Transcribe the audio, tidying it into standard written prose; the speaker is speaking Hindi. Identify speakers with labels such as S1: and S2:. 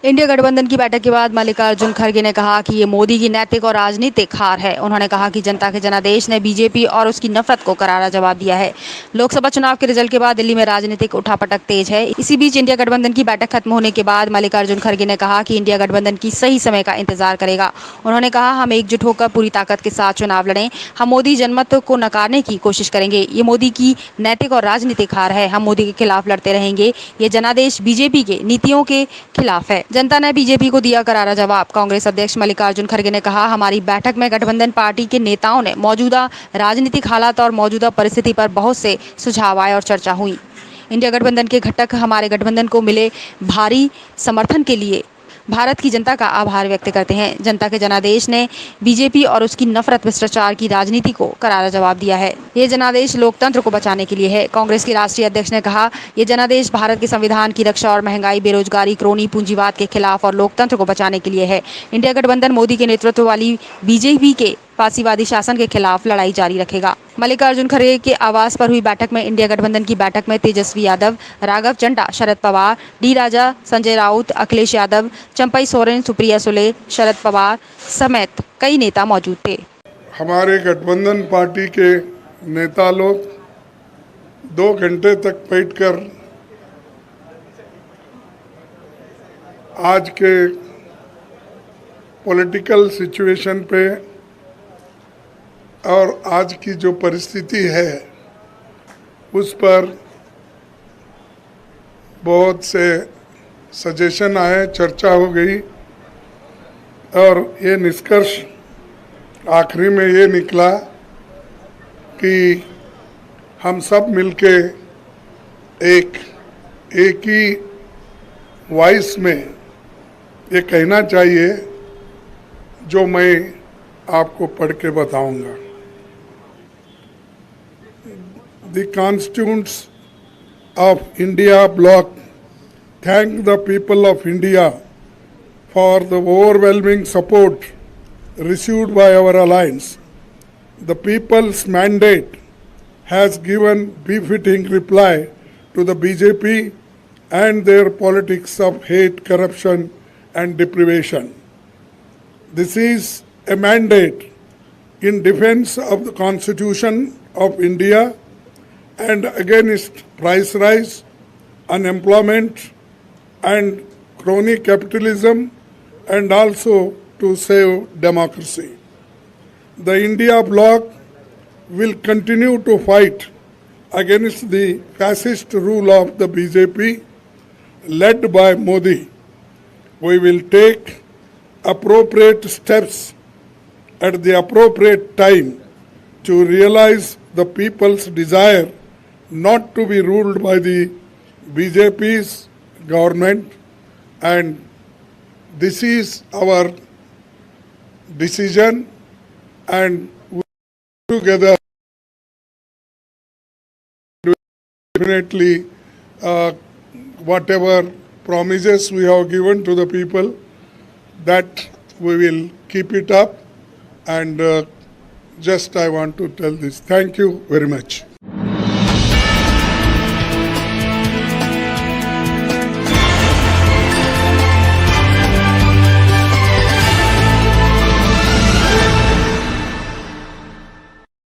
S1: इंडिया गठबंधन की बैठक के बाद मल्लिकार्जुन खड़गे ने कहा कि ये मोदी की नैतिक और राजनीतिक हार है। उन्होंने कहा कि जनता के जनादेश ने बीजेपी और उसकी नफरत को करारा जवाब दिया है। लोकसभा चुनाव के रिजल्ट के बाद दिल्ली में राजनीतिक उठापटक तेज है। इसी बीच इंडिया गठबंधन की बैठक खत्म होने के बाद मल्लिकार्जुन खड़गे ने कहा कि इंडिया गठबंधन की सही समय का इंतजार करेगा। उन्होंने कहा, हम एकजुट होकर पूरी ताकत के साथ चुनाव लड़ें। हम मोदी जनमत को नकारने की कोशिश करेंगे। ये मोदी की नैतिक और राजनीतिक हार है। हम मोदी के खिलाफ लड़ते रहेंगे। ये जनादेश बीजेपी के नीतियों के खिलाफ है। जनता ने बीजेपी को दिया करारा जवाब। कांग्रेस अध्यक्ष मल्लिकार्जुन खड़गे ने कहा, हमारी बैठक में गठबंधन पार्टी के नेताओं ने मौजूदा राजनीतिक हालात और मौजूदा परिस्थिति पर बहुत से सुझाव आए और चर्चा हुई। इंडिया गठबंधन के घटक हमारे गठबंधन को मिले भारी समर्थन के लिए भारत की जनता का आभार व्यक्त करते हैं। जनता के जनादेश ने बीजेपी और उसकी नफरत भ्रष्टाचार की राजनीति को करारा जवाब दिया है। ये जनादेश लोकतंत्र को बचाने के लिए है। कांग्रेस के राष्ट्रीय अध्यक्ष ने कहा, ये जनादेश भारत के संविधान की रक्षा और महंगाई, बेरोजगारी, क्रोनी पूंजीवाद के खिलाफ और लोकतंत्र को बचाने के लिए है। इंडिया गठबंधन मोदी के नेतृत्व वाली बीजेपी के फांसीवादी शासन के खिलाफ लड़ाई जारी रखेगा। मल्लिकार्जुन खड़गे के आवास पर हुई बैठक में इंडिया गठबंधन की बैठक में तेजस्वी यादव, राघव चड्ढा, शरद पवार, डी राजा, संजय राउत, अखिलेश यादव, चंपई सोरेन, सुप्रिया सुले, शरद पवार समेत कई नेता मौजूद थे।
S2: हमारे गठबंधन पार्टी के नेता लोग 2 घंटे तक बैठकर आज के पॉलिटिकल सिचुएशन पे और आज की जो परिस्थिति है उस पर बहुत से सजेशन आए, चर्चा हो गई और ये निष्कर्ष आखिरी में ये निकला कि हम सब मिलके एक ही वॉइस में ये कहना चाहिए जो मैं आपको पढ़ के बताऊंगा। The constituents of India bloc thank the people of India for the overwhelming support received by our alliance. The people's mandate has given befitting reply to the BJP and their politics of hate, corruption and deprivation. This is a mandate in defense of the Constitution of India and against price rise, unemployment and crony capitalism, and also to save democracy. The India bloc will continue to fight against the fascist rule of the BJP led by Modi. We will take appropriate steps at the appropriate time to realize the people's desire not to be ruled by the BJP's government, and this is our decision, and we together definitely whatever promises we have given to the people, that we will keep it up, and just I want to tell this. Thank you very much.